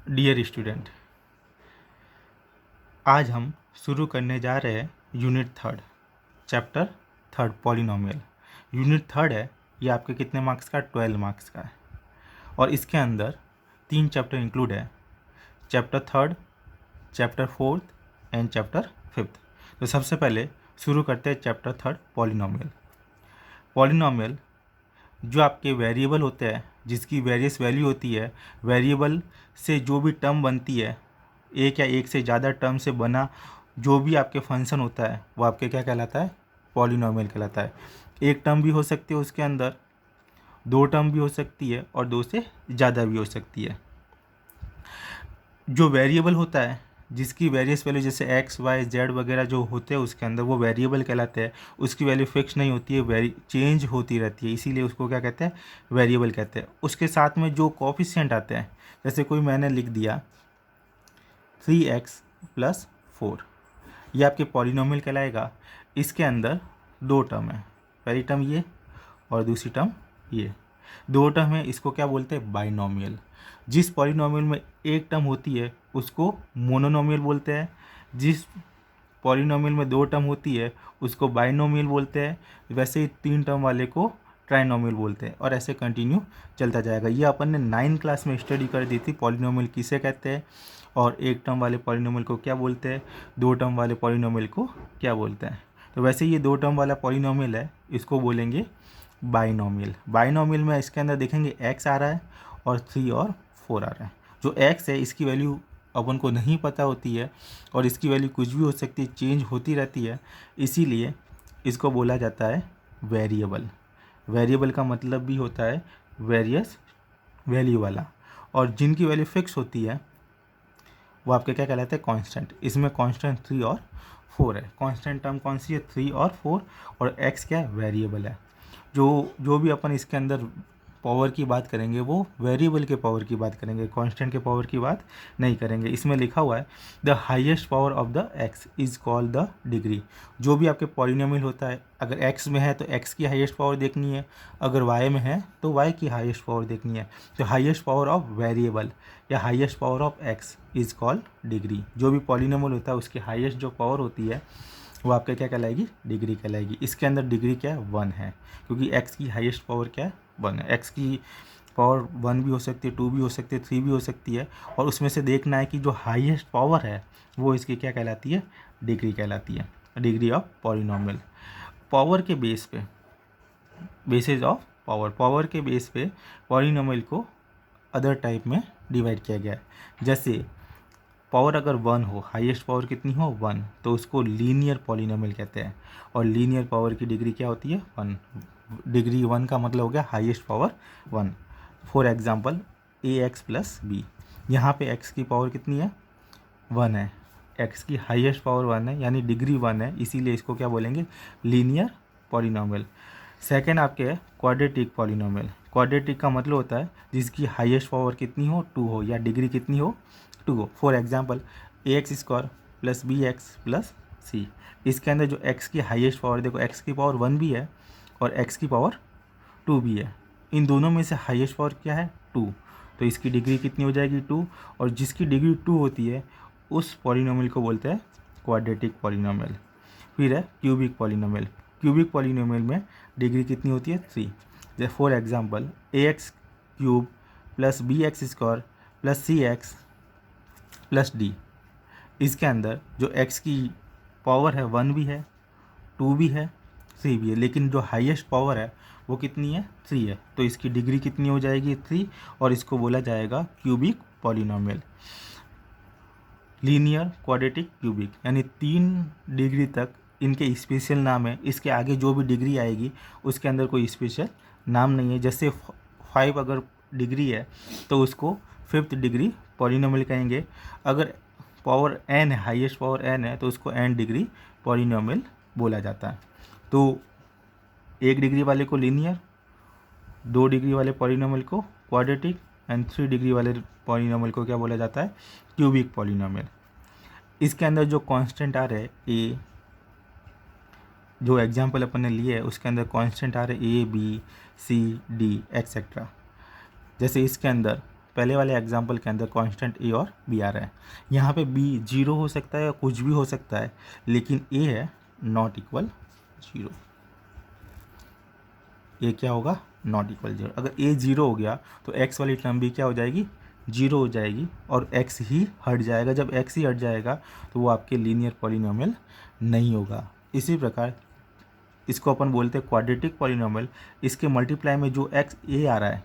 Dear student, आज हम शुरू करने जा रहे हैं unit third, chapter third polynomial. Unit third है, ये आपके कितने मार्क्स का? 12 मार्क्स का है। और इसके अंदर 3 चैप्टर इंक्लूड है, chapter third, chapter fourth and chapter fifth. तो सबसे पहले शुरू करते हैं चैप्टर थर्ड पॉलिनोमियल। पॉलिनोमियल जो आपके वेरिएबल होते हैं, जिसकी वेरियस वैल्यू होती है, वेरिएबल से जो भी टर्म बनती है, एक या एक से ज़्यादा टर्म से बना जो भी आपके फंक्शन होता है, वो आपके क्या कहलाता है? पॉलिनोमियल कहलाता है। एक टर्म भी हो सकती है उसके अंदर, 2 टर्म भी हो सकती है और 2 से ज़्यादा भी हो सकती है। जो वेरिएबल होता है, जिसकी वेरियस वैल्यू जैसे एक्स वाई जेड वगैरह जो होते हैं उसके अंदर, वो वेरिएबल कहलाते हैं। उसकी वैल्यू फिक्स नहीं होती है, चेंज होती रहती है, इसीलिए उसको क्या कहते हैं? वेरिएबल कहते हैं। उसके साथ में जो कोफिशिएंट आते हैं, जैसे कोई मैंने लिख दिया 3x + 4, ये आपके पॉलिनोमियल कहलाएगा। इसके अंदर 2 टर्म है, पहली टर्म ये और दूसरी टर्म ये, 2 टर्म है, इसको क्या बोलते हैं? बाइनोमियल। जिस पॉलिनोमियल में एक टर्म होती है उसको मोनोनोमियल बोलते हैं, जिस पॉलिनोमियल में 2 टर्म होती है उसको बाइनोमियल बोलते हैं, वैसे ही 3 टर्म वाले को ट्राइनोमियल बोलते हैं, और ऐसे कंटिन्यू चलता जाएगा। ये अपन ने 9 क्लास में स्टडी कर दी थी, पॉलिनोमियल किसे कहते हैं और एक टर्म वाले पॉलिनोमियल को क्या बोलते हैं, 2 टर्म वाले पॉलिनोमियल को क्या बोलते हैं। तो वैसे ये 2 टर्म वाला पॉलिनोमियल है, इसको बोलेंगे बाइनोमियल। बाइनोमियल में इसके अंदर देखेंगे x आ रहा है और 3 और 4 आ रहा है। जो x है इसकी वैल्यू अपन को नहीं पता होती है और इसकी वैल्यू कुछ भी हो सकती है, चेंज होती रहती है, इसीलिए इसको बोला जाता है वेरिएबल। वेरिएबल का मतलब भी होता है वेरियस वैल्यू वाला, और जिनकी वैल्यू फिक्स होती है वो आपके क्या कहलाते हैं? कांस्टेंट। इसमें कांस्टेंट 3 और 4 है। कांस्टेंट टर्म कौन सी है? 3 और 4, और x क्या है? वेरिएबल है। जो भी अपन इसके अंदर पावर की बात करेंगे वो वेरिएबल के पावर की बात करेंगे, कांस्टेंट के पावर की बात नहीं करेंगे। इसमें लिखा हुआ है the highest power of the x is called the degree. जो भी आपके पॉलिनोमियल होता है, अगर x में है तो x की हाईएस्ट पावर देखनी है, अगर y में है तो y की हाईएस्ट पावर देखनी है। तो हाईएस्ट पावर ऑफ वेरिएबल या highest power of x is called degree. जो भी पॉलिनोमियल होता है उसकी हाईएस्ट जो पावर होती है वो आपके क्या कहलाएगी? डिग्री कहलाएगी। इसके अंदर डिग्री क्या है? 1 है, क्योंकि x की हाईएस्ट पावर क्या है? 1 है। x की पावर 1 भी हो सकती है, 2 भी हो सकती है, 3 भी हो सकती है, और उसमें से देखना है कि जो हाईएस्ट पावर है वो इसकी क्या कहलाती है? डिग्री कहलाती है, डिग्री ऑफ पॉलिनोमियल। पावर के बेस पे, बेसिस ऑफ पावर, पावर के बेस पे पॉलिनोमियल को अदर टाइप में डिवाइड किया गया है। जैसे पावर अगर 1 हो, हाईएस्ट पावर कितनी हो? 1, तो उसको लीनियर पॉलिनोमियल कहते हैं, और लीनियर पावर की डिग्री क्या होती है? 1। डिग्री 1 का मतलब हो गया highest power 1। For example ax + b, यहाँ पे x की पावर कितनी है? 1 है, x की हाईएस्ट पावर 1 है, यानी डिग्री 1 है, इसीलिए इसको क्या बोलेंगे? Linear polynomial. सेकेंड आपके है क्वाड्रेटिक पॉलिनोमियल। क्वाड्रेटिक का मतलब होता है जिसकी हाईएस्ट पावर कितनी हो? 2 हो, या डिग्री कितनी हो? 2 हो। For example ax² + bx + c। इसके अंदर जो x की हाईएस्ट पावर, देखो x की पावर 1 भी है और x की पावर 2 भी है, इन दोनों में से हाईएस्ट पावर क्या है? 2, तो इसकी डिग्री कितनी हो जाएगी? 2, और जिसकी डिग्री 2 होती है उस पॉलिनोमियल को बोलते हैं क्वाड्रेटिक पॉलिनोमियल। फिर है क्यूबिक पॉलिनोमियल। क्यूबिक पॉलिनोमियल में डिग्री कितनी होती है? 3। जैसे for example ax³ + bx² + cx + d। इसके अंदर जो x की पावर है 1 भी है, 2 भी है, 3 भी है, लेकिन जो हाईएस्ट पावर है वो कितनी है? 3 है, तो इसकी डिग्री कितनी हो जाएगी? 3, और इसको बोला जाएगा cubic polynomial. Linear, quadratic, cubic, यानी 3 डिग्री तक इनके स्पेशल नाम है। इसके आगे जो भी डिग्री आएगी उसके अंदर कोई स्पेशल नाम नहीं है। जैसे 5 अगर डिग्री है तो उसको 5th डिग्री पॉलिनोमियल कहेंगे। अगर पावर n है, हाईएस्ट पावर n है, तो उसको n डिग्री पॉलिनोमियल बोला जाता है। तो 1 डिग्री वाले को लीनियर, 2 डिग्री वाले पॉलिनोमियल को क्वाड्रेटिक, एंड 3 डिग्री वाले पॉलिनोमियल को क्या बोला जाता है? Cubic polynomial. इसके अंदर जो कांस्टेंट आ रहे हैं a, जो एग्जांपल अपन ने लिए है उसके अंदर कांस्टेंट आ रहे a, b, c, d etcetera. जैसे इसके अंदर पहले वाले एग्जाम्पल के अंदर कांस्टेंट ए और बी आ रहा है। यहाँ पे बी 0 हो सकता है या कुछ भी हो सकता है, लेकिन ए है नॉट इक्वल 0। ए क्या होगा? Not equal 0। अगर ए 0 हो गया तो एक्स वाली टर्म भी क्या हो जाएगी? 0 हो जाएगी और एक्स ही हट जाएगा। जब एक्स ही हट जाएगा तो वो आपके लीनियर पॉलिनोमियल नहीं होगा। इसी प्रकार इसको अपन बोलते हैं क्वाड्रेटिक पॉलिनोमियल। इसके मल्टीप्लाई में जो एक्स ए आ रहा है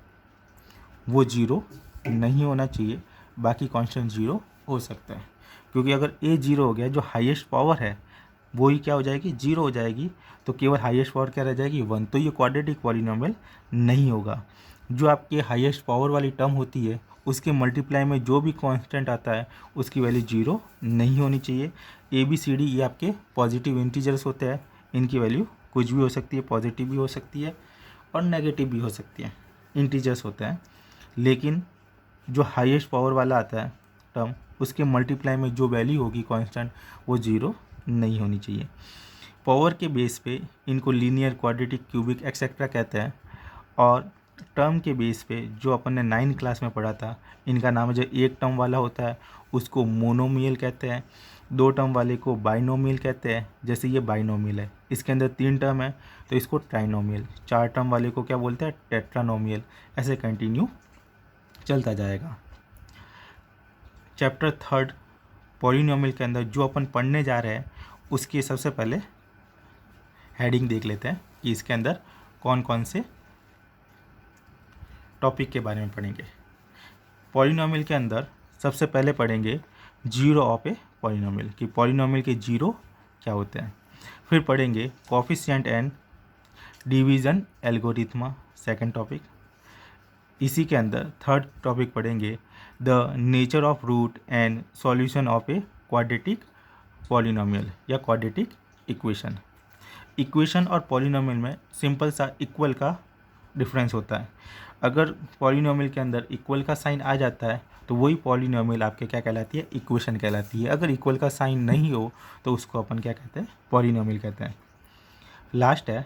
वो 0 नहीं होना चाहिए, बाकी कांस्टेंट 0 हो सकता है। क्योंकि अगर ए 0 हो गया, जो हाईएस्ट पावर है वो ही क्या हो जाएगी? 0 हो जाएगी। तो केवल हाईएस्ट पावर क्या रह जाएगी? 1। तो ये क्वाड्रेटिक पॉलिनोमियल नहीं होगा। जो आपके हाईएस्ट पावर वाली टर्म होती है उसके मल्टीप्लाई में जो भी कांस्टेंट आता है उसकी वैल्यू 0 नहीं होनी चाहिए। ए बी सी डी ये आपके पॉजिटिव इंटीजर्स होते हैं, इनकी वैल्यू कुछ भी हो सकती है, पॉजिटिव भी हो सकती है और नेगेटिव भी हो सकती है, इंटीजर्स होते हैं। लेकिन जो हाईएस्ट पावर वाला आता है टर्म, उसके मल्टीप्लाई में जो वैल्यू होगी कांस्टेंट वो 0 नहीं होनी चाहिए। पावर के बेस पे इनको लीनियर, क्वाड्रेटिक, क्यूबिक एक्सेट्रा कहते हैं। और टर्म के बेस पे जो अपन ने 9th क्लास में पढ़ा था, इनका नाम है, जो एक टर्म वाला होता है उसको मोनोमियल कहते हैं, 2 टर्म वाले को बाइनोमियल कहते हैं। जैसे ये बाइनोमियल है, इसके अंदर 3 टर्म है तो इसको ट्राइनोमियल, 4 टर्म वाले को क्या बोलते हैं? टेट्रानोमियल। ऐसे कंटिन्यू चलता जाएगा। चैप्टर 3 पॉलिनोमियल के अंदर जो अपन पढ़ने जा रहे हैं उसकी सबसे पहले हेडिंग देख लेते हैं कि इसके अंदर कौन कौन से टॉपिक के बारे में पढ़ेंगे। पॉलिनोमियल के अंदर सबसे पहले पढ़ेंगे जीरो ऑफ ए पॉलिनोमियल, कि पॉलिनोमियल के जीरो क्या होते हैं। फिर पढ़ेंगे coefficient and division algorithm, second topic. इसी के अंदर थर्ड टॉपिक पढ़ेंगे the nature of root and solution of a quadratic polynomial या क्वाड्रेटिक इक्वेशन। इक्वेशन और पॉलिनोमियल में सिंपल सा इक्वल का डिफरेंस होता है। अगर पॉलिनोमियल के अंदर इक्वल का साइन आ जाता है तो वही पॉलिनोमियल आपके क्या कहलाती है? इक्वेशन कहलाती है। अगर इक्वल का साइन नहीं हो तो उसको अपन क्या कहते हैं? पॉलिनोमियल कहते हैं। लास्ट है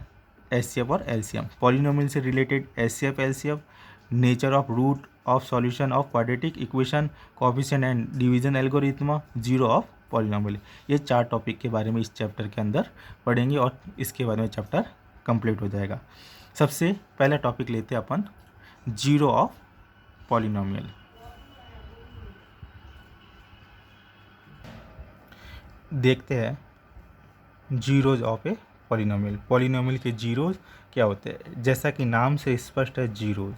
एचसीएफ और एलसीएम। पॉलिनोमियल से related HCF, LCM, nature of root of solution of quadratic equation, coefficient and division algorithm, zero of polynomial. ये 4 टॉपिक के बारे में इस चैप्टर के अंदर पढ़ेंगे और इसके बारे में चैप्टर कंप्लीट हो जाएगा। सबसे पहला टॉपिक लेते हैं अपन जीरो ऑफ पॉलिनोमियल। देखते हैं zeros of a polynomial. Polynomial के जीरोज क्या होते हैं? जैसा कि नाम से स्पष्ट है, जीरोज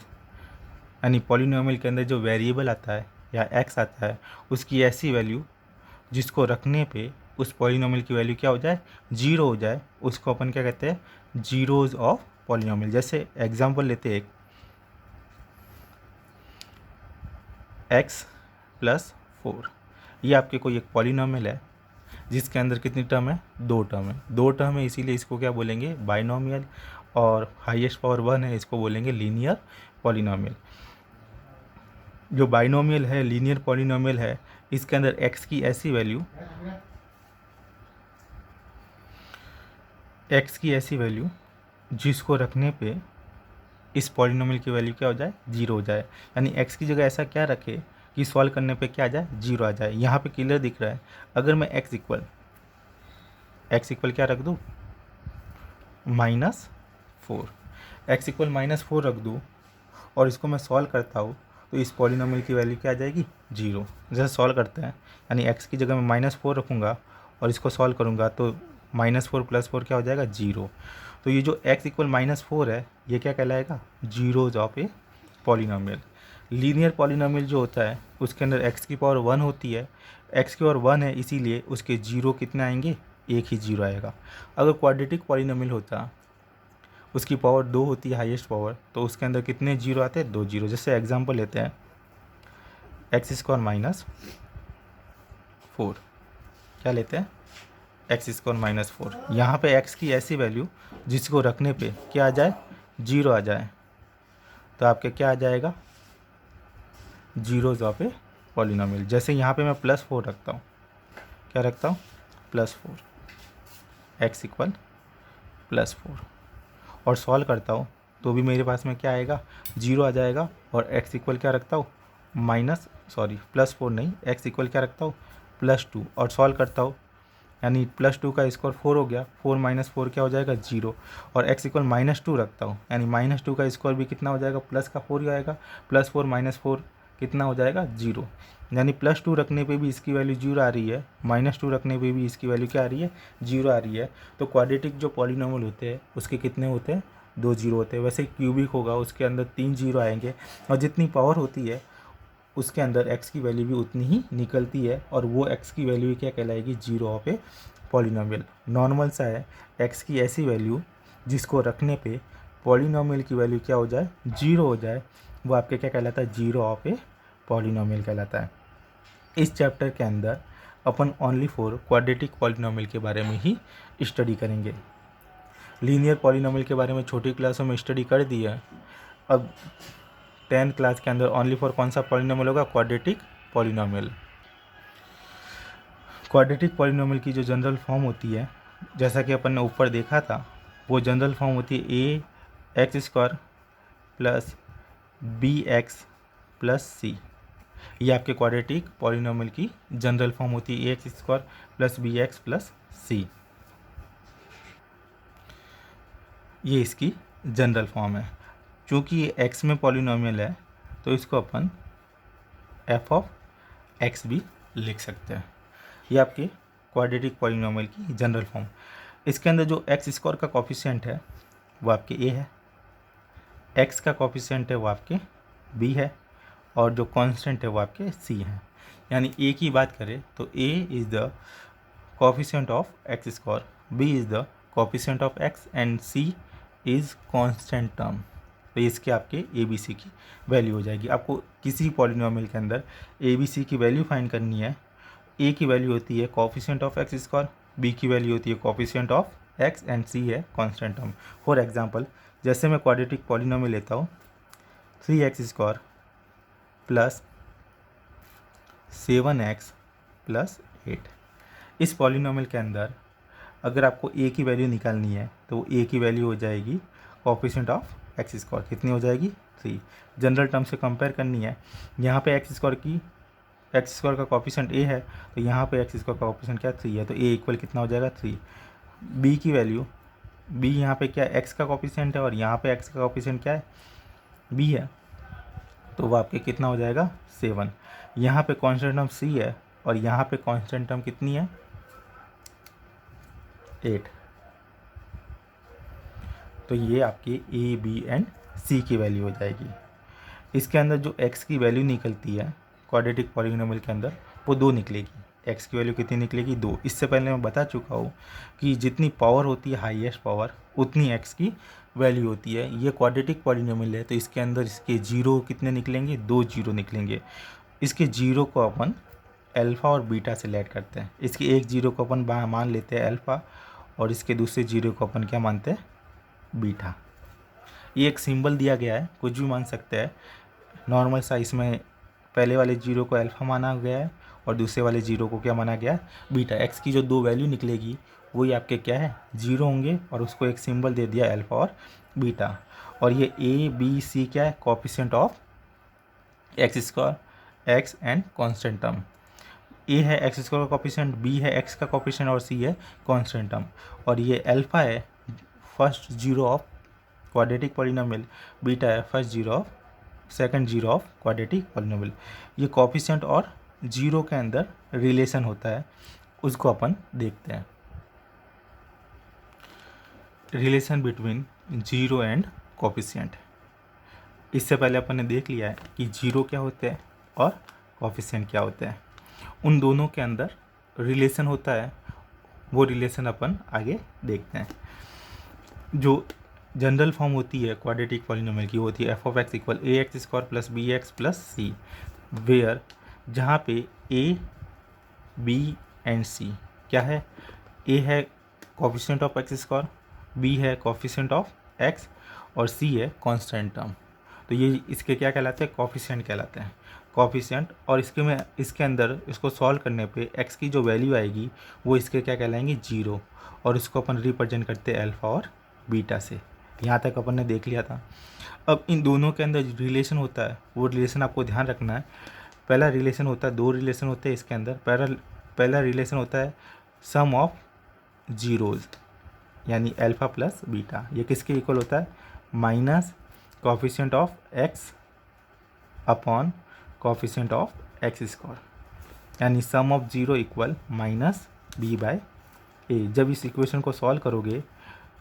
यानी पॉलिनोमियल के अंदर जो वेरिएबल आता है या एक्स आता है उसकी ऐसी वैल्यू जिसको रखने पे उस पॉलिनोमियल की वैल्यू क्या हो जाए? 0 हो जाए, उसको अपन क्या कहते हैं? Zeros of polynomial. जैसे एग्जांपल लेते हैं, x + 4, ये आपके कोई एक पॉलिनोमियल है जिसके अंदर कितनी टर्म है? 2 टर्म है। 2 टर्म है इसीलिए इसको क्या बोलेंगे? बाइनोमियल। और हाईएस्ट पावर 1 है, इसको बोलेंगे लीनियर पॉलिनोमियल। जो बाइनोमियल है, लीनियर पॉलिनोमियल है, इसके अंदर x की ऐसी वैल्यू जिसको रखने पे इस पॉलिनोमियल की वैल्यू क्या हो जाए? 0 हो जाए। यानी x की जगह ऐसा क्या रखे कि सॉल्व करने पे क्या आ जाए? 0 आ जाए। यहाँ पे क्लियर दिख रहा है। अगर मैं x इक्वल क्या रख दूँ? -4। x इक्वल -4 रख दूँ और इसको मैं सॉल्व करता हूँ तो इस पॉलिनोमियल की वैल्यू क्या आ जाएगी? 0। जैसे सॉल्व करते हैं, यानी x की जगह मैं -4 रखूँगा और इसको सॉल्व करूँगा तो -4 + 4 क्या हो जाएगा? 0। तो ये जो x इक्वल -4 है ये क्या कहलाएगा? Zeros of a polynomial. Linear polynomial जो होता है उसके अंदर x की पावर 1 होती है। x की पावर 1 है इसीलिए उसके जीरो कितने आएंगे? एक ही जीरो आएगा। अगर क्वाड्रेटिक पॉलिनोमियल होता, उसकी पावर 2 होती है हाईएस्ट पावर, तो उसके अंदर कितने जीरो आते हैं? 2 जीरो। जैसे एग्जांपल लेते हैं x² - 4, क्या लेते हैं? x² - 4। यहाँ पे x की ऐसी वैल्यू जिसको रखने पे क्या आ जाए? 0 आ जाए, तो आपके क्या आ जाएगा? Zeros of a polynomial. जैसे यहाँ पे मैं +4 रखता हूँ, क्या रखता हूँ? +4, x इक्वल +4 और सॉल्व करता हूँ तो भी मेरे पास में क्या आएगा? 0 आ जाएगा। और x इक्वल क्या रखता हूँ? +4 नहीं, x इक्वल क्या रखता हूँ +2 और सॉल्व करता हूँ, यानी +2 का स्क्वायर 4 हो गया, 4 - 4 क्या हो जाएगा 0, और x इक्वल -2 रखता हूँ, यानी -2 का स्क्वायर भी कितना हो जाएगा प्लस का 4 ही आएगा, +4 - 4 कितना हो जाएगा 0, यानी +2 रखने पे भी इसकी वैल्यू 0 आ रही है, -2 रखने पे भी इसकी वैल्यू क्या आ रही है 0 आ रही है। तो क्वाड्रेटिक जो पॉलिनॉमियल होते हैं उसके कितने होते हैं 2 0 होते हैं। वैसे क्यूबिक होगा उसके अंदर 3 0 आएंगे, और जितनी पावर होती है उसके अंदर x की वैल्यू भी उतनी ही निकलती है, और वो x की वैल्यू क्या कहलाएगी 0 ऑफ ए पॉलिनॉमियल। नॉर्मल सा है x की ऐसी वैल्यू जिसको रखने पे पॉलिनॉमियल की वैल्यू क्या हो जाए 0 हो जाए, वो आपके क्या कहलाता है 0 ऑफ ए पॉलिनॉमियल कहलाता है। इस चैप्टर के अंदर अपन ओनली फॉर क्वाड्रेटिक पॉलिनॉमियल के बारे में ही स्टडी करेंगे। लीनियर पॉलिनॉमियल के बारे में छोटी क्लासों में स्टडी कर दिया, अब 10th क्लास के अंदर ओनली फॉर कौन सा पॉलिनॉमियल होगा क्वाड्रेटिक पॉलिनॉमियल। क्वाड्रेटिक पॉलिनॉमियल की जो जनरल फॉर्म होती है, जैसा कि अपन ने ऊपर देखा था, वो जनरल फॉर्म होती है ax² + bx + c। ये आपके क्वाड्रेटिक पॉलिनॉमियल की जनरल फॉर्म होती है ax² + bx + c। ये इसकी जनरल फॉर्म है। चूँकि ये x में पॉलिनॉमियल है तो इसको अपन f(x) भी लिख सकते हैं। ये आपके क्वाड्रेटिक पॉलिनॉमियल की जनरल फॉर्म। इसके अंदर जो x² का कोफिशिएंट है वो आपके a है, x का कोफिशिएंट है वो आपके b है, और जो कांस्टेंट है वो आपके c है। यानी a की बात करें तो a is the coefficient of x², b is the coefficient of x and c is constant term. तो इसके आपके ए बी सी की वैल्यू हो जाएगी। आपको किसी पॉलिनॉमियल के अंदर ए बी सी की वैल्यू फाइंड करनी है। ए की वैल्यू होती है कोफिशिएंट ऑफ x², बी की वैल्यू होती है कोफिशिएंट ऑफ x एंड सी है कांस्टेंट टर्म। फॉर एग्जांपल, जैसे मैं क्वाड्रेटिक पॉलिनॉमियल लेता हूँ 3x² + 7x + 8। इस पॉलिनॉमियल के अंदर अगर आपको a की वैल्यू निकालनी है तो a की वैल्यू हो जाएगी कोफिशिएंट ऑफ x², कितनी हो जाएगी 3। जनरल टर्म से कंपेयर करनी है, यहाँ पे x² का कोफिशिएंट a है तो यहाँ पे x² का कोफिशिएंट क्या 3 है, तो a इक्वल कितना हो जाएगा 3। b की वैल्यू, b यहाँ पे क्या x का कोफिशिएंट है और यहाँ पे x का कोफिशिएंट क्या है b है, तो वो आपके कितना हो जाएगा 7। यहाँ पे कांस्टेंट टर्म c है और यहाँ पे कांस्टेंट टर्म कितनी है 8। तो ये आपकी ए बी एंड सी की वैल्यू हो जाएगी। इसके अंदर जो x की वैल्यू निकलती है क्वाड्रेटिक पॉलिनॉमियल के अंदर वो 2 निकलेगी। x की वैल्यू कितनी निकलेगी 2। इससे पहले मैं बता चुका हूँ कि जितनी पावर होती है हाईएस्ट पावर उतनी x की वैल्यू होती है। ये क्वाड्रेटिक पॉलिनॉमियल है तो इसके अंदर इसके 0 कितने निकलेंगे 2 0 निकलेंगे। इसके 0 को अपन अल्फ़ा और बीटा से लेट करते हैं। इसके एक 0 को अपन मान लेते हैं अल्फ़ा और इसके दूसरे 0 को अपन क्या मानते हैं बीटा। ये एक सिंबल दिया गया है, कुछ भी मान सकते हैं नॉर्मल सा। इसमें पहले वाले 0 को अल्फ़ा माना गया है और दूसरे वाले 0 को क्या माना गया है बीटा। x की जो 2 वैल्यू निकलेगी वही आपके क्या है 0 होंगे और उसको एक सिंबल दे दिया अल्फ़ा और बीटा। और ये a b c क्या है coefficient of x² x and constant term. a है x² का कोफिशिएंट, b है x का कोफिशिएंट और c है कांस्टेंट टर्म। और ये अल्फ़ा है first 0 of quadratic polynomial, beta है first 0 of second 0 of quadratic polynomial. ये कोफिशिएंट और 0 के अंदर रिलेशन होता है, उसको अपन देखते हैं। Relation between 0 and coefficient. इससे पहले अपन ने देख लिया है कि 0 क्या होते हैं और कोफिशिएंट क्या होते हैं। उन दोनों के अंदर रिलेशन होता है, वो रिलेशन अपन आगे देखते हैं। जो जनरल फॉर्म होती है क्वाड्रेटिक पॉलिनॉमियल की होती है f(x) = ax² + bx + c, where जहाँ पे a b एंड c क्या है, a है कोफिशिएंट ऑफ x², b है कोफिशिएंट ऑफ x और c है कांस्टेंट टर्म। तो ये इसके क्या कहलाते हैं कोफिशिएंट कहलाते हैं कोफिशिएंट। और इसके अंदर इसको सॉल्व करने पे x की जो वैल्यू आएगी वो इसके क्या कहलाएंगे 0, और इसको अपन रिप्रेजेंट करते हैं अल्फ़ा और बीटा से। यहाँ तक अपन ने देख लिया था। अब इन दोनों के अंदर रिलेशन होता है वो रिलेशन आपको ध्यान रखना है। पहला रिलेशन होता है, दो रिलेशन होते हैं इसके अंदर। पहला रिलेशन होता है सम ऑफ जीरोज़, यानी अल्फ़ा प्लस बीटा। ये किसके इक्वल होता है? Minus coefficient of X upon coefficient of X square, यानी sum of zero equal minus B by A. जब इस इक्वेशन को सॉल्व करोगे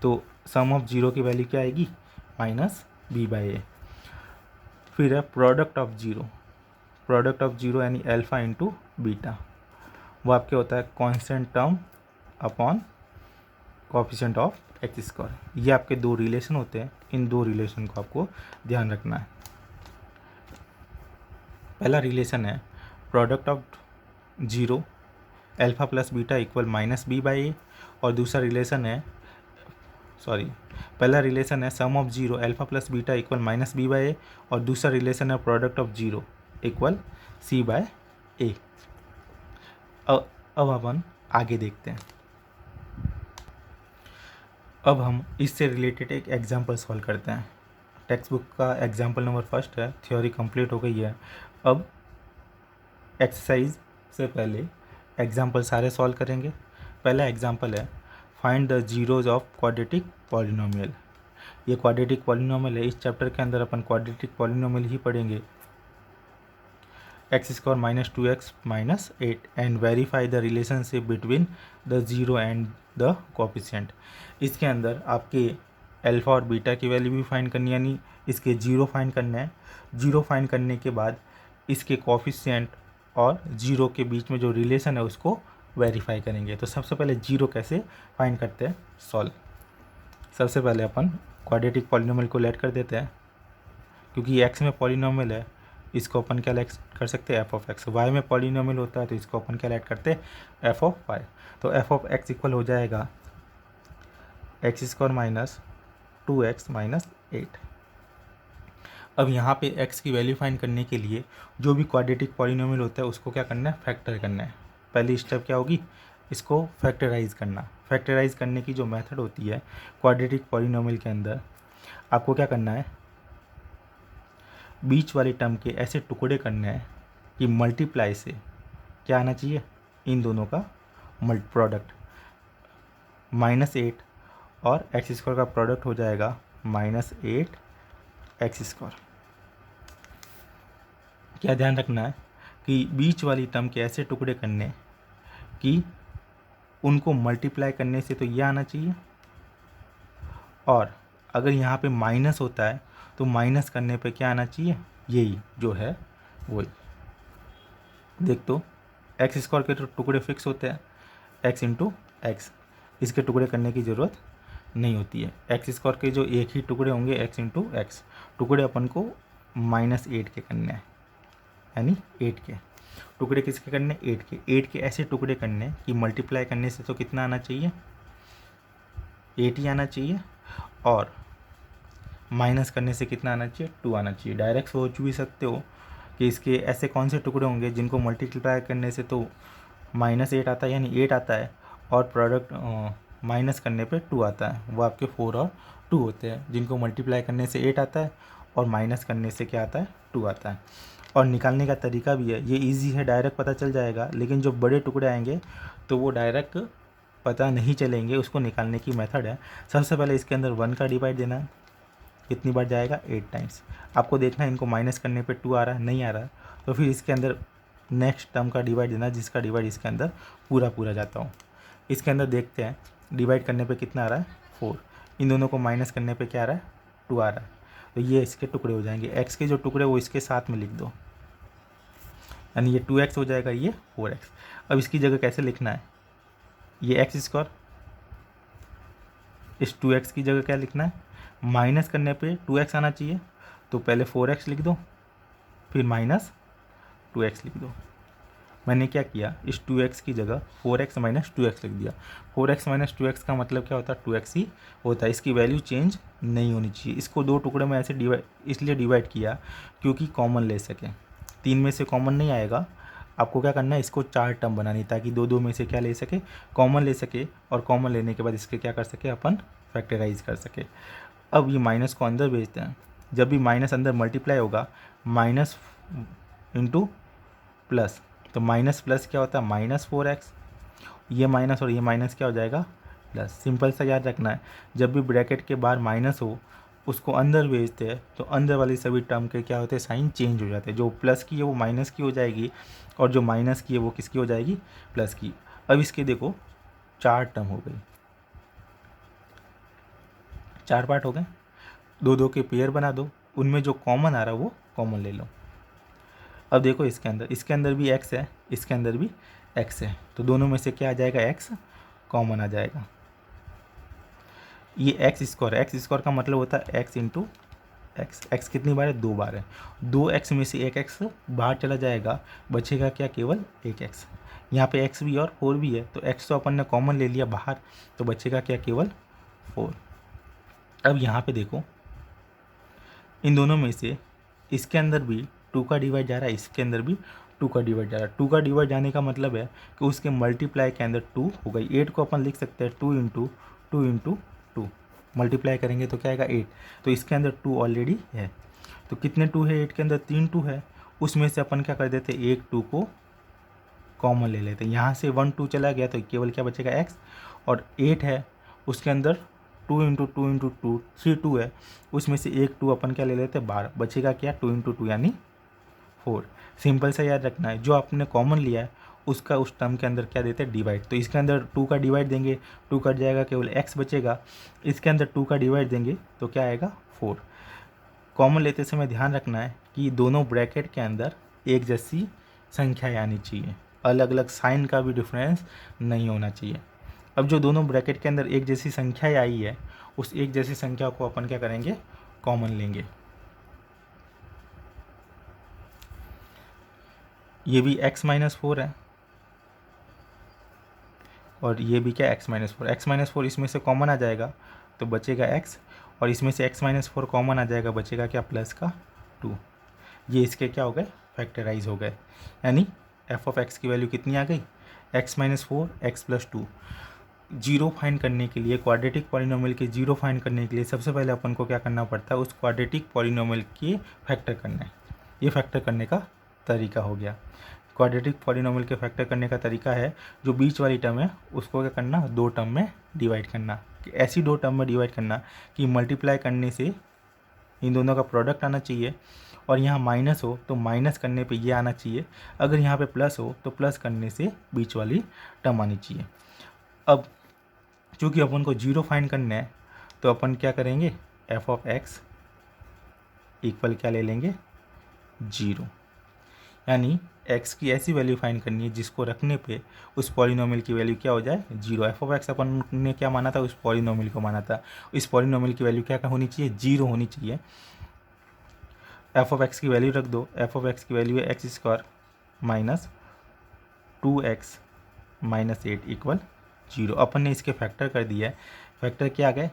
तो सम ऑफ जीरो की वैल्यू क्या आएगी? Minus B by A. फिर है product of zero, product of zero यानी अल्फ़ा इंटू बीटा, वो आपके होता है constant term upon coefficient of X square. ये आपके दो रिलेशन होते हैं, इन दो रिलेशन को आपको ध्यान रखना है। पहला रिलेशन है product of zero alpha plus beta equal minus B by A, और दूसरा रिलेशन है पहला रिलेशन है sum of zero alpha plus beta equal minus B by A, और दूसरा रिलेशन है product of zero equal C by A. अब अपन आगे देखते हैं। अब हम इससे रिलेटेड एक एग्जांपल सॉल्व करते हैं। टेक्स्ट बुक का एग्जांपल नंबर फर्स्ट है, थ्योरी कंप्लीट हो गई है। अब एक्सरसाइज से पहले एग्जांपल सारे सॉल्व करेंगे। पहला एग्जांपल है find the zeros of quadratic polynomial. ये क्वाड्रेटिक पॉलिनोमियल है, इस चैप्टर के अंदर अपन क्वाड्रेटिक पॉलिनोमियल ही पढ़ेंगे। X square minus 2x minus 8 and verify the relationship between the zero and the coefficient. इसके अंदर आपके अल्फ़ा और बीटा की वैल्यू भी फाइंड करनी, यानी इसके जीरो फाइंड करना है। जीरो फाइंड करने के बाद इसके कोफिशिएंट और जीरो के बीच में जो रिलेशन है उसको वेरीफाई करेंगे। तो सबसे पहले जीरो कैसे फाइंड करते हैं, सॉल्व। सबसे पहले अपन क्वाड्रेटिक पॉलिनोमियल को लेट कर देते हैं, क्योंकि ये एक्स में पॉलिनोमियल है, इसको अपन क्या लेट कर सकते हैं, एफ ऑफ एक्स। वाई में पॉलिनोमियल होता है तो इसको अपन क्या लेट करते हैं, एफ ऑफ वाई। तो एफ ऑफ एक्स इक्वल हो जाएगा x square minus 2x minus 8। अब यहाँ पे x की वैल्यू फाइंड करने के लिए जो भी क्वाड्रेटिक पॉलिनोमियल होता है उसको क्या करना है, फैक्टर करना है। पहली स्टेप क्या होगी, इसको फैक्टराइज करना। फैक्टराइज करने की जो मेथड होती है क्वाड्रेटिक पॉलिनोमियल के अंदर, आपको क्या करना है, बीच वाले टर्म के ऐसे टुकड़े करने हैं कि मल्टीप्लाई से क्या आना चाहिए, इन दोनों का प्रोडक्ट। -8 और एक्स स्क्वायर का प्रोडक्ट हो जाएगा -8 एक्स स्क्वायर। क्या ध्यान रखना है कि बीच वाली टर्म के ऐसे टुकड़े करने कि उनको मल्टीप्लाई करने से तो ये आना चाहिए, और अगर यहाँ पे माइनस होता है तो माइनस करने पे क्या आना चाहिए, यही जो है वही। देख तो एक्स स्क्वायर के तो टुकड़े फिक्स होते हैं, एक्स इंटू एक्स, इसके टुकड़े करने की ज़रूरत नहीं होती है। एक्स स्क्वायर के जो एक ही टुकड़े होंगे एक्स इंटू एक्स, टुकड़े अपन को -8 के करने हैं, यानी 8 के टुकड़े किसके करने, 8 के। 8 के ऐसे टुकड़े करने कि मल्टीप्लाई करने से तो कितना आना चाहिए, 8 ही आना चाहिए, और माइनस करने से कितना आना चाहिए, 2 आना चाहिए। डायरेक्ट सोच भी सकते हो कि इसके ऐसे कौन से टुकड़े होंगे जिनको मल्टीप्लाई करने से तो -8 आता है, यानी 8 आता है, और प्रोडक्ट माइनस करने पे 2 आता है। वो आपके 4 और 2 होते हैं, जिनको मल्टीप्लाई करने से 8 आता है और माइनस करने से क्या आता है, 2 आता है। और निकालने का तरीका भी है, ये इजी है, डायरेक्ट पता चल जाएगा। लेकिन जो बड़े टुकड़े आएंगे तो वो डायरेक्ट पता नहीं चलेंगे, उसको निकालने की मेथड है। सबसे पहले इसके अंदर 1 का डिवाइड देना है, कितनी बार जाएगा, 8 टाइम्स। आपको देखना है इनको माइनस करने पे 2 आ रहा है, नहीं आ रहा है, तो फिर इसके अंदर नेक्स्ट टर्म का डिवाइड देना, जिसका डिवाइड इसके अंदर पूरा जाता हूँ। इसके अंदर देखते हैं डिवाइड करने पे कितना आ रहा है, 4। इन दोनों को माइनस करने पे क्या आ रहा है, 2 आ रहा है, तो ये इसके टुकड़े हो जाएंगे। एक्स के जो टुकड़े वो इसके साथ में लिख दो, यानी ये 2x हो जाएगा, ये 4x। अब इसकी जगह कैसे लिखना है, ये एक्स स्क्वायर, इस 2x की जगह क्या लिखना है, माइनस करने पे 2x आना चाहिए, तो पहले 4x लिख दो, फिर -2x लिख दो। मैंने क्या किया, इस 2x की जगह 4x माइनस 2x लिख दिया। 4x माइनस 2x का मतलब क्या होता है, 2x ही होता है, इसकी वैल्यू चेंज नहीं होनी चाहिए। इसको दो टुकड़े में ऐसे इसलिए डिवाइड किया क्योंकि कॉमन ले सकें। 3 में से कॉमन नहीं आएगा, आपको क्या करना है, इसको 4 टर्म बनानी, ताकि दो में से क्या ले सके, कॉमन ले सके, और कॉमन लेने के बाद इसके क्या कर सके, अपन फैक्टराइज कर सके। अब ये माइनस को अंदर भेजते हैं, जब भी माइनस अंदर मल्टीप्लाई होगा माइनस इंटू प्लस, तो माइनस प्लस क्या होता है -4x, ये माइनस और ये माइनस क्या हो जाएगा प्लस। सिंपल सा याद रखना है, जब भी ब्रैकेट के बाहर माइनस हो उसको अंदर भेजते हैं तो अंदर वाली सभी टर्म के क्या होते हैं साइन चेंज हो जाते हैं। जो प्लस की है वो माइनस की हो जाएगी और जो माइनस की है वो किसकी हो जाएगी प्लस की। अब इसके देखो 4 टर्म हो गई, 4 पार्ट हो गए, 2 2 के पेयर बना दो, उनमें जो कॉमन आ रहा है वो कॉमन ले लो। अब देखो इसके अंदर भी x है, इसके अंदर भी x है, तो दोनों में से क्या आ जाएगा x कॉमन आ जाएगा। ये एक्स स्क्वायर का मतलब होता है x इंटू एक्स। एक्स कितनी बार है 2 बार है, 2x में से 1x बाहर चला जाएगा, बचेगा क्या केवल 1x। यहाँ पे x भी और 4 भी है, तो x तो अपन ने कॉमन ले लिया बाहर, तो बचेगा क्या केवल 4। अब यहाँ पे देखो इन दोनों में से इसके अंदर भी 2 का डिवाइड जा रहा है, इसके अंदर भी 2 का डिवाइड जा रहा है। 2 का डिवाइड जाने का मतलब है कि उसके मल्टीप्लाई के अंदर 2 हो गई। 8 को अपन लिख सकते हैं 2 इंटू 2 मल्टीप्लाई करेंगे तो क्या आएगा 8, तो इसके अंदर 2 ऑलरेडी है। तो कितने 2 है 8 के अंदर 3 2 है, उसमें से अपन क्या कर देते एक 2 को कॉमन ले लेते हैं। यहाँ से 1 2 चला गया तो केवल क्या बचेगा x, और 8 है उसके अंदर 2 इंटू 2 3 2 है, उसमें से एक 2 अपन क्या ले लेते हैं 12, बचेगा क्या 2 इंटू 2 यानी 4। सिंपल सा याद रखना है, जो आपने कॉमन लिया है उसका उस टर्म के अंदर क्या देते हैं डिवाइड। तो इसके अंदर 2 का डिवाइड देंगे 2 कट जाएगा केवल x बचेगा, इसके अंदर 2 का डिवाइड देंगे तो क्या आएगा 4। कॉमन लेते समय ध्यान रखना है कि दोनों ब्रैकेट के अंदर एक जैसी संख्या आनी चाहिए, अलग अलग साइन का भी डिफरेंस नहीं होना चाहिए। अब जो दोनों ब्रैकेट के अंदर एक जैसी संख्या आई है उस एक जैसी संख्या को अपन क्या करेंगे कॉमन लेंगे। ये भी x-4 है और ये भी क्या x-4 इसमें से कॉमन आ जाएगा तो बचेगा x, और इसमें से x-4 कॉमन आ जाएगा बचेगा क्या प्लस का 2। ये इसके क्या हो गए फैक्टराइज हो गए, यानी f ऑफ x की वैल्यू कितनी आ गई x-4 x + 2। जीरो फाइंड करने के लिए क्वाड्रेटिक पॉलिनोमियल के जीरो फाइंड करने के लिए सबसे पहले अपन को क्या करना पड़ता है उस क्वाड्रेटिक पॉलिनोमियल के फैक्टर करना है। ये फैक्टर करने का तरीका हो गया। क्वाड्रेटिक पॉलिनोमियल के फैक्टर करने का तरीका है जो बीच वाली टर्म है उसको क्या करना 2 टर्म में डिवाइड करना, ऐसी 2 टर्म में डिवाइड करना कि मल्टीप्लाई करने से इन दोनों का प्रोडक्ट आना चाहिए, और यहाँ माइनस हो तो माइनस करने पे ये आना चाहिए, अगर यहाँ पे प्लस हो तो प्लस करने से बीच वाली टर्म आनी चाहिए। अब चूँकि अपन को जीरो फाइंड करना है तो अपन क्या करेंगे f ऑफ x इक्वल क्या ले लेंगे 0, यानी x की ऐसी वैल्यू फाइंड करनी है जिसको रखने पे उस पॉलिनोमियल की वैल्यू क्या हो जाए 0। f ऑफ x अपन ने क्या माना था उस पॉलिनोमियल को माना था, इस पॉलिनोमियल की वैल्यू क्या होनी चाहिए 0 होनी चाहिए। f ऑफ x की वैल्यू रख दो, f ऑफ x की वैल्यू है x² minus 2x minus 8 equal 0। अपन ने इसके फैक्टर कर दिया है, फैक्टर क्या आ गए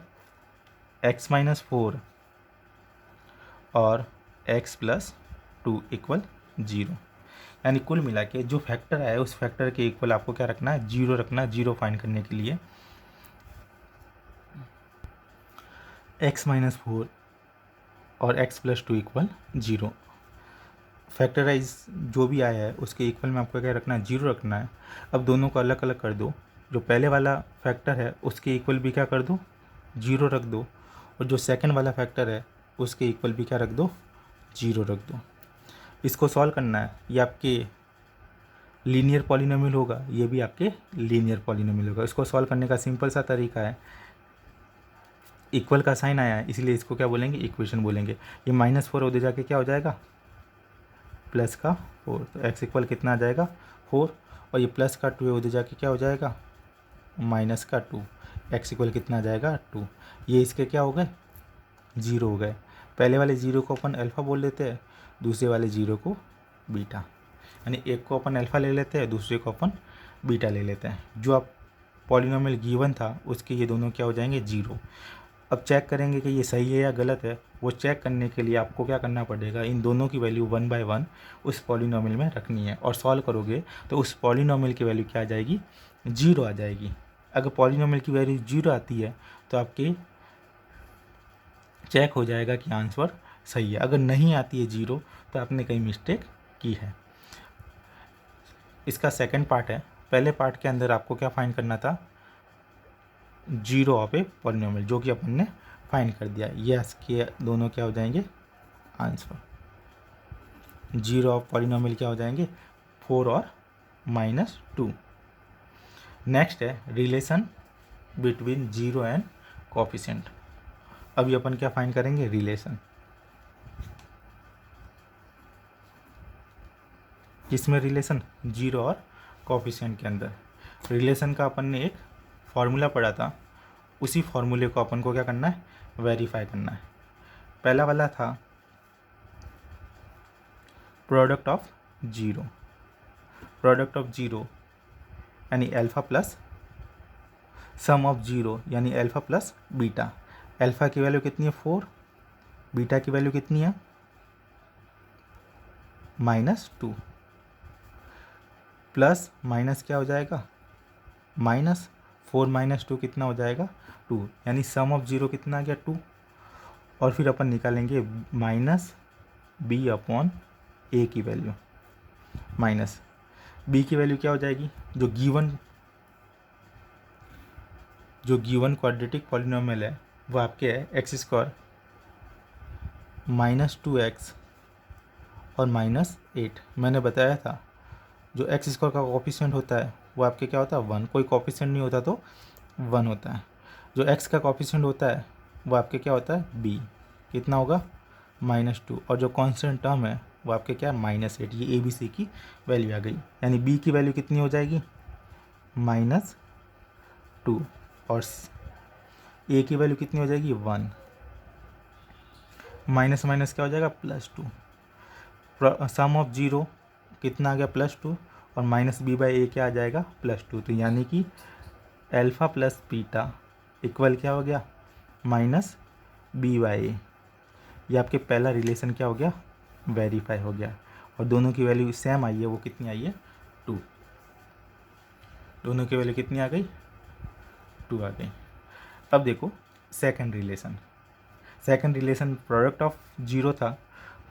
x-4 और x + 2 इक्वल 0, यानी कुल मिला के जो फैक्टर आया उस फैक्टर के इक्वल आपको क्या रखना है 0 रखना है। 0 फाइंड करने के लिए x-4 और x + 2 इक्वल 0, फैक्टराइज जो भी आया है उसके इक्वल में आपको क्या रखना है 0 रखना है। अब दोनों को अलग अलग कर दो, जो पहले वाला फैक्टर है उसके इक्वल भी क्या कर दो 0 रख दो, और जो सेकंड वाला फैक्टर है उसके इक्वल भी क्या रख दो 0 रख दो। इसको सॉल्व करना है, ये आपके लीनियर पॉलिनोमियल होगा, ये भी आपके लीनियर पॉलिनोमियल होगा। इसको सॉल्व करने का सिंपल सा तरीका है, इक्वल का साइन आया है इसलिए इसको क्या बोलेंगे इक्वेशन बोलेंगे। ये -4 उधर जाके क्या हो जाएगा प्लस का 4, तो x इक्वल कितना आ जाएगा 4, और ये प्लस का 2 है उधर जाके क्या हो जाएगा माइनस का 2, x इक्वल कितना आ जाएगा 2। ये इसके क्या हो गए 0 हो गए। पहले वाले 0 को अपन अल्फ़ा बोल लेते हैं, दूसरे वाले 0 को बीटा, यानी एक को अपन अल्फ़ा ले लेते हैं दूसरे को अपन बीटा ले लेते हैं। जो आप पॉलिनोमियल गिवन था उसके ये दोनों क्या हो जाएंगे 0। अब चेक करेंगे कि ये सही है या गलत है, वो चेक करने के लिए आपको क्या करना पड़ेगा इन दोनों की वैल्यू 1 बाय 1 उस पॉलिनोमियल में रखनी है, और सॉल्व करोगे तो उस पॉलिनोमियल की वैल्यू क्या आ जाएगी 0 आ जाएगी। अगर पॉलिनोमियल की वैल्यू 0 आती है तो आपके चेक हो जाएगा कि आंसर सही है। अगर नहीं आती है 0 तो आपने कहीं मिस्टेक की है। इसका सेकंड पार्ट है। पहले पार्ट के अंदर आपको क्या फाइंड करना था, 0 ऑफ ए पॉलिनोमियल, जो कि अपन ने फाइंड कर दिया। यस के दोनों क्या हो जाएंगे आंसर। 0 ऑफ पॉलिनोमियल क्या हो जाएंगे 4 और -2। नेक्स्ट है रिलेशन बिटवीन 0 एंड कोफिशिएंट। अभी अपन क्या फाइंड करेंगे, रिलेशन। किसमें रिलेशन, 0 और कोफिशिएंट के अंदर। रिलेशन का अपन ने एक फॉर्मूला पढ़ा था, उसी फॉर्मूले को अपन को क्या करना है, वेरीफाई करना है। पहला वाला था प्रोडक्ट ऑफ 0, प्रोडक्ट ऑफ 0 यानी अल्फा प्लस सम ऑफ 0 यानी अल्फा प्लस बीटा। अल्फा की वैल्यू कितनी है 4, बीटा की वैल्यू कितनी है -2, प्लस माइनस क्या हो जाएगा -4 - 2 कितना हो जाएगा 2, यानी सम ऑफ 0 कितना आ गया 2। और फिर अपन निकालेंगे -b/a की वैल्यू। माइनस b की वैल्यू क्या हो जाएगी, जो गिवन क्वाड्रेटिक पॉलिनोमियल है वो आपके है x² -2x और -8। मैंने बताया था जो x² का कोफिशिएंट होता है वो आपके क्या होता है 1, कोई कोफिशिएंट नहीं होता तो 1 होता है। जो x का कोफिशिएंट होता है वो आपके क्या होता है b, कितना होगा -2, और जो कांस्टेंट टर्म है वो आपके क्या है -8। ये ABC की वैल्यू आ गई, यानी b की वैल्यू कितनी हो जाएगी -2 और a की वैल्यू कितनी हो जाएगी 1, माइनस माइनस क्या हो जाएगा +2। सम ऑफ 0 कितना आ गया +2 और -b/a क्या आ जाएगा +2। तो यानी कि अल्फा प्लस बीटा इक्वल क्या हो गया -b/a। ये आपके पहला रिलेशन क्या हो गया, वेरीफाई हो गया। और दोनों की वैल्यू सेम आई है, वो कितनी आई है 2। दोनों की वैल्यू कितनी आ गई 2 आ गई। अब देखो second relation. Second relation product of 0 था।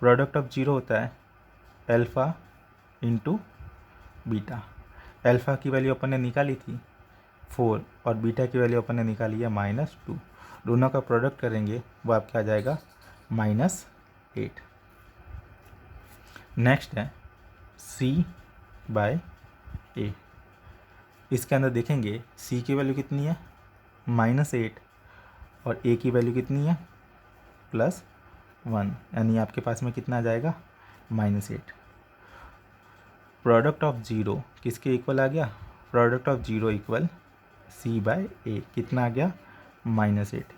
प्रोडक्ट ऑफ 0 होता है अल्फ़ा इंटू बीटा। अल्फ़ा की वैल्यू अपन ने निकाली थी 4 और बीटा की वैल्यू अपन ने निकाली है -2। दोनों का प्रोडक्ट करेंगे वो आपका आ जाएगा -8। नेक्स्ट है c/a। इसके अंदर देखेंगे c की वैल्यू कितनी है -8 और a की वैल्यू कितनी है +1, यानी आपके पास में कितना आ जाएगा -8। प्रोडक्ट ऑफ 0 किसके इक्वल आ गया, प्रोडक्ट ऑफ 0 इक्वल c/a, कितना आ गया -8।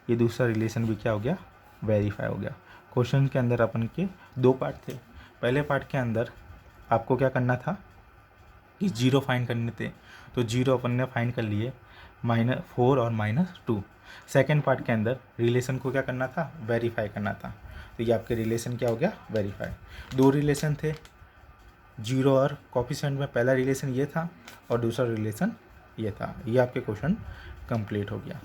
ये दूसरा रिलेशन भी क्या हो गया, वेरीफाई हो गया। क्वेश्चन के अंदर अपन के 2 पार्ट थे। पहले पार्ट के अंदर आपको क्या करना था कि 0 फाइंड करने थे, तो 0 अपन ने फाइंड कर लिए, -4 और -2। सेकेंड पार्ट के अंदर रिलेशन को क्या करना था, वेरीफाई करना था। तो ये आपके रिलेशन क्या हो गया, वेरीफाई। 2 रिलेशन थे 0 और कोफिशिएंट में। पहला रिलेशन ये था और दूसरा रिलेशन ये था। ये आपके क्वेश्चन कंप्लीट हो गया।